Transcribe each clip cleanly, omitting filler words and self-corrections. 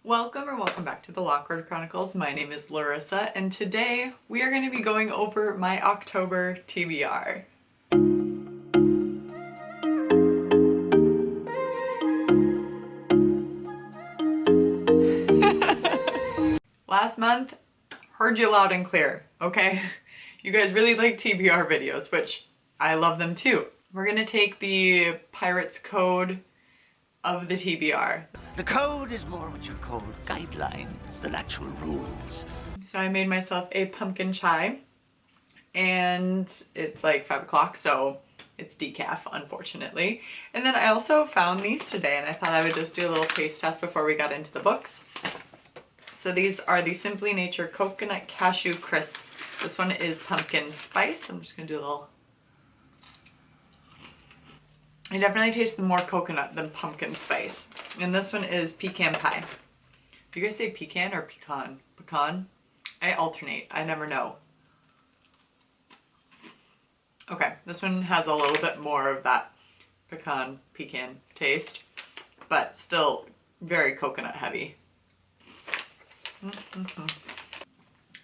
Welcome back to the Lockwood Chronicles. My name is Larissa, and today we are going to be going over my October TBR. Last month, heard you loud and clear, okay? You guys really like TBR videos, which I love them too. We're going to take the Pirates Code of the TBR. The code is more what you'd call guidelines than actual rules. So I made myself a pumpkin chai, and it's like 5 o'clock, so it's decaf, unfortunately. And then I also found these today, and I thought I would just do a little taste test before we got into the books. So these are the Simply Nature Coconut Cashew Crisps. This one is pumpkin spice. I'm just gonna do a little. I definitely taste more coconut than pumpkin spice. And this one is pecan pie. Do you guys say pecan or pecan? Pecan? I alternate. I never know. Okay, this one has a little bit more of that pecan taste, but still very coconut heavy. All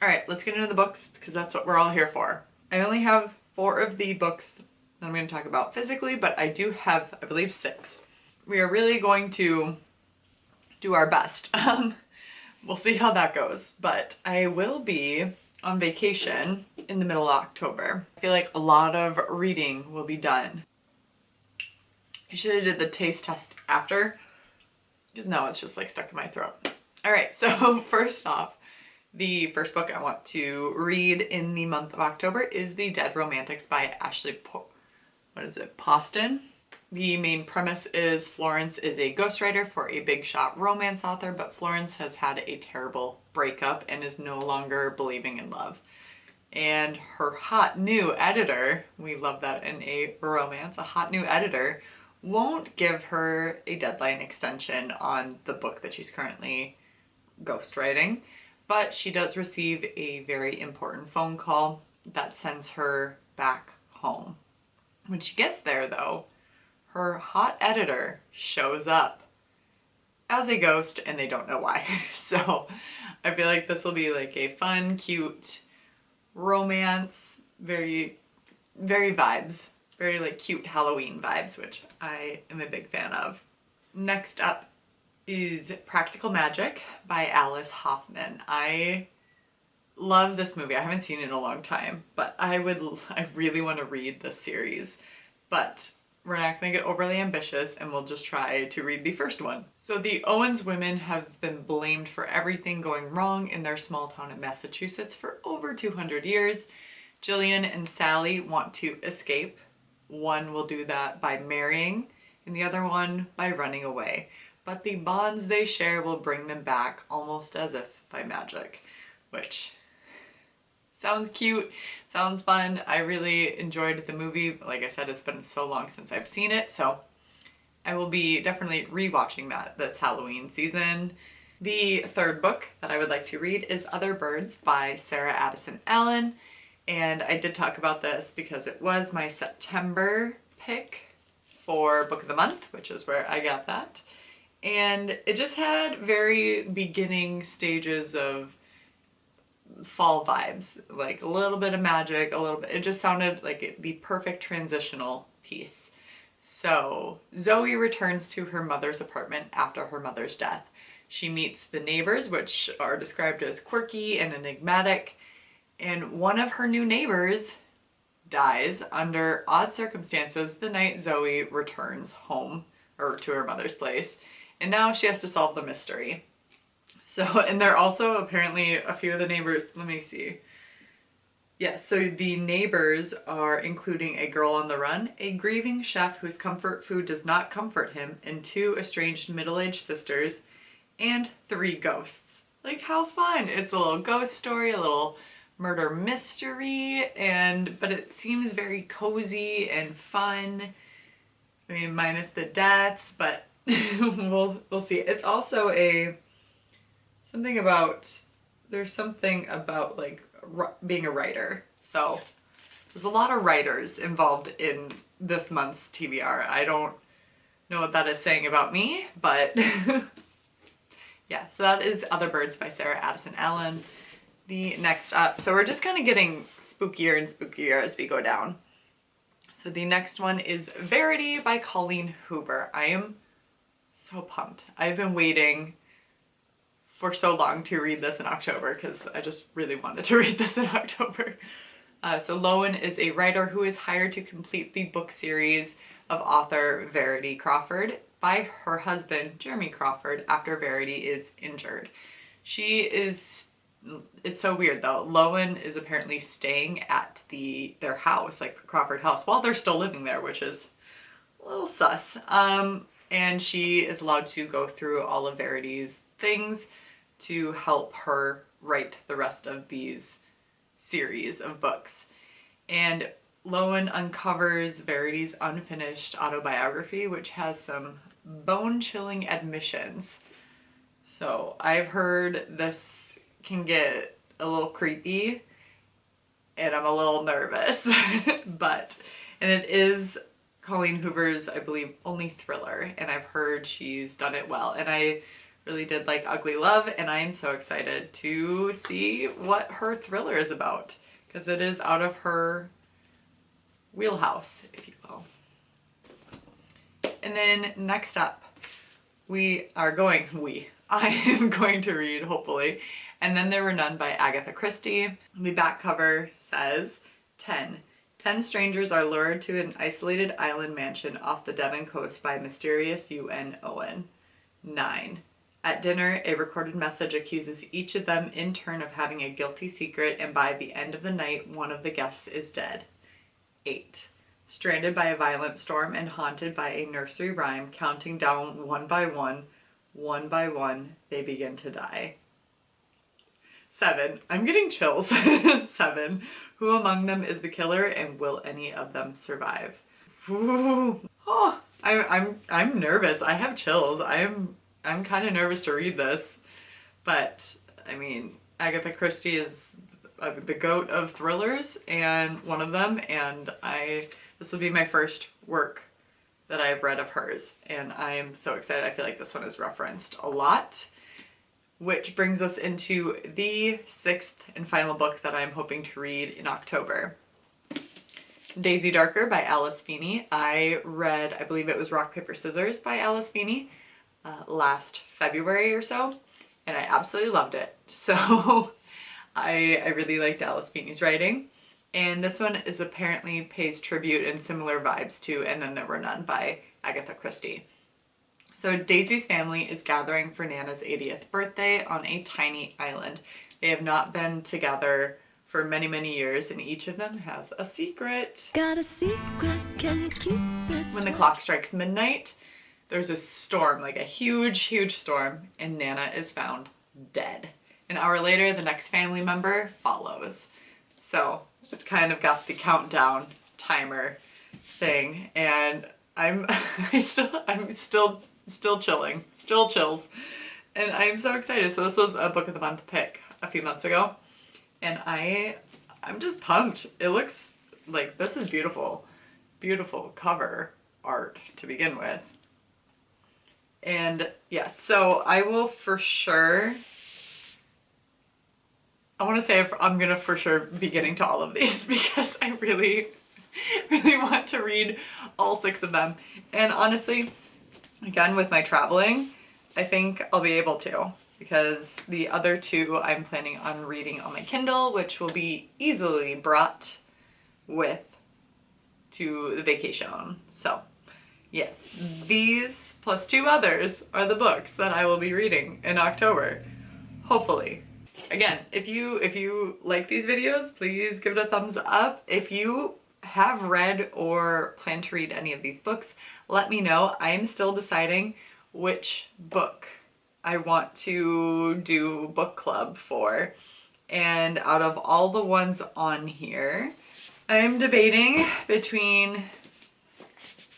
right, let's get into the books because that's what we're all here for. I only have 4 of the books that I'm going to talk about physically, but I do have, I believe, 6. We are really going to do our best. We'll see how that goes, but I will be on vacation in the middle of October. I feel like a lot of reading will be done. I should have did the taste test after, because now it's just like stuck in my throat. All right, so first off, the first book I want to read in the month of October is The Dead Romantics by Ashley Poston. The main premise is Florence is a ghostwriter for a big shot romance author, but Florence has had a terrible breakup and is no longer believing in love. And her hot new editor, we love that in a romance, a hot new editor, won't give her a deadline extension on the book that she's currently ghostwriting, but she does receive a very important phone call that sends her back home. When she gets there though, her hot editor shows up as a ghost and they don't know why. So I feel like this will be like a fun, cute romance, very vibes, very like cute Halloween vibes, which I am a big fan of. Next up is Practical Magic by Alice Hoffman. I love this movie. I haven't seen it in a long time, but I really want to read this series, but we're not going to get overly ambitious and we'll just try to read the first one. So the Owens women have been blamed for everything going wrong in their small town in Massachusetts for over 200 years. Jillian and Sally want to escape. One will do that by marrying and the other one by running away. But the bonds they share will bring them back almost as if by magic, which sounds cute, sounds fun. I really enjoyed the movie. Like I said, it's been so long since I've seen it, so I will be definitely rewatching that this Halloween season. The third book that I would like to read is Other Birds by Sarah Addison Allen, and I did talk about this because it was my September pick for Book of the Month, which is where I got that. And it just had very beginning stages of fall vibes, like a little bit of magic, a little bit, it just sounded like the perfect transitional piece. So Zoe returns to her mother's apartment after her mother's death. She meets the neighbors, which are described as quirky and enigmatic, and one of her new neighbors dies under odd circumstances the night Zoe returns home, or to her mother's place. And now she has to solve the mystery. So, and they're also apparently a few of the neighbors, let me see. Yes, so the neighbors are including a girl on the run, a grieving chef whose comfort food does not comfort him, and 2 estranged middle-aged sisters, and 3 ghosts. Like, how fun! It's a little ghost story, a little murder mystery, but it seems very cozy and fun. I mean, minus the deaths, but we'll see. It's also there's something about like being a writer. So there's a lot of writers involved in this month's TBR. I don't know what that is saying about me, but yeah, yeah, so that is Other Birds by Sarah Addison Allen. The next up, so we're just kind of getting spookier and spookier as we go down. So the next one is Verity by Colleen Hoover. I am so pumped. I've been waiting for so long to read this in October because I just really wanted to read this in October. So Lowen is a writer who is hired to complete the book series of author Verity Crawford by her husband, Jeremy Crawford, after Verity is injured. It's so weird though. Lowen is apparently staying at their house, like the Crawford house, while they're still living there, which is a little sus. And she is allowed to go through all of Verity's things to help her write the rest of these series of books. And Lowen uncovers Verity's unfinished autobiography, which has some bone-chilling admissions. So I've heard this can get a little creepy and I'm a little nervous, and it is Colleen Hoover's, I believe, only thriller, and I've heard she's done it well, and I really did like Ugly Love, and I am so excited to see what her thriller is about, because it is out of her wheelhouse, if you will. And then next up, I am going to read, hopefully, And Then There Were None by Agatha Christie. The back cover says 10. 10 strangers are lured to an isolated island mansion off the Devon coast by mysterious UN Owen. 9. At dinner, a recorded message accuses each of them in turn of having a guilty secret, and by the end of the night, one of the guests is dead. 8. Stranded by a violent storm and haunted by a nursery rhyme counting down one by one, they begin to die. 7. I'm getting chills. 7. Who among them is the killer, and will any of them survive? Ooh. Oh, I'm nervous. I have chills. I'm kind of nervous to read this, but I mean, Agatha Christie is the goat of thrillers, and one of them, and this will be my first work that I've read of hers, and I am so excited. I feel like this one is referenced a lot, which brings us into the 6th and final book that I'm hoping to read in October. Daisy Darker by Alice Feeney. I read, I believe it was Rock, Paper, Scissors by Alice Feeney last February or so, and I absolutely loved it. So I really liked Alice Feeney's writing, and this one is apparently pays tribute and similar vibes to And Then There Were None by Agatha Christie. So Daisy's family is gathering for Nana's 80th birthday on a tiny island. They have not been together for many, many years, and each of them has a secret. Got a secret, can you keep it? When the clock strikes midnight, there's a storm, like a huge, huge storm, and Nana is found dead. An hour later, the next family member follows. So it's kind of got the countdown timer thing, and I'm still chilling, still chills, and I'm so excited. So this was a book of the month pick a few months ago, and I'm just pumped. It looks like this is beautiful, beautiful cover art to begin with. And yes, so I will for sure, I want to say I'm gonna for sure be getting to all of these because I really, really want to read all 6 of them. And honestly, again, with my traveling, I think I'll be able to, because the other 2 I'm planning on reading on my Kindle, which will be easily brought with to the vacation. So yes, these plus 2 others are the books that I will be reading in October, hopefully. Again, if you like these videos, please give it a thumbs up. If you have read or plan to read any of these books, let me know. I'm still deciding which book I want to do book club for. And out of all the ones on here, I'm debating between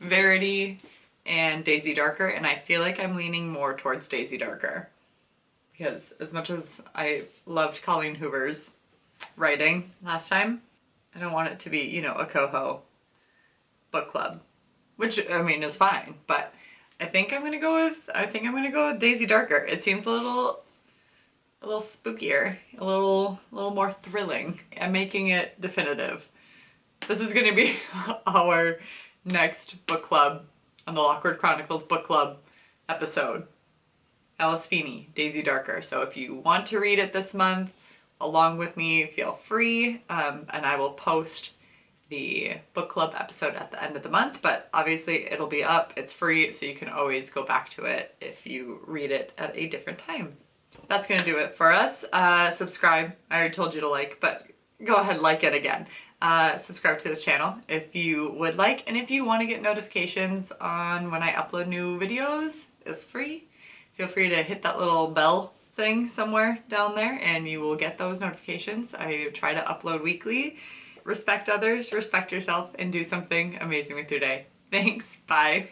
Verity and Daisy Darker, and I feel like I'm leaning more towards Daisy Darker. Because as much as I loved Colleen Hoover's writing last time, I don't want it to be, you know, a coho book club, which I mean is fine, but I think I'm gonna go with Daisy Darker. It seems a little spookier, a little more thrilling. I'm making it definitive. This is gonna be our next book club on the Lockwood Chronicles book club episode. Alice Feeney, Daisy Darker. So if you want to read it this month along with me, feel free, and I will post the book club episode at the end of the month, but obviously it'll be up, it's free, so you can always go back to it if you read it at a different time. That's gonna do it for us. Subscribe, I already told you to like, but go ahead, like it again. Subscribe to the channel if you would like, and if you want to get notifications on when I upload new videos, it's free. Feel free to hit that little bell thing somewhere down there and you will get those notifications. I try to upload weekly. Respect others, respect yourself, and do something amazing with your day. Thanks, bye.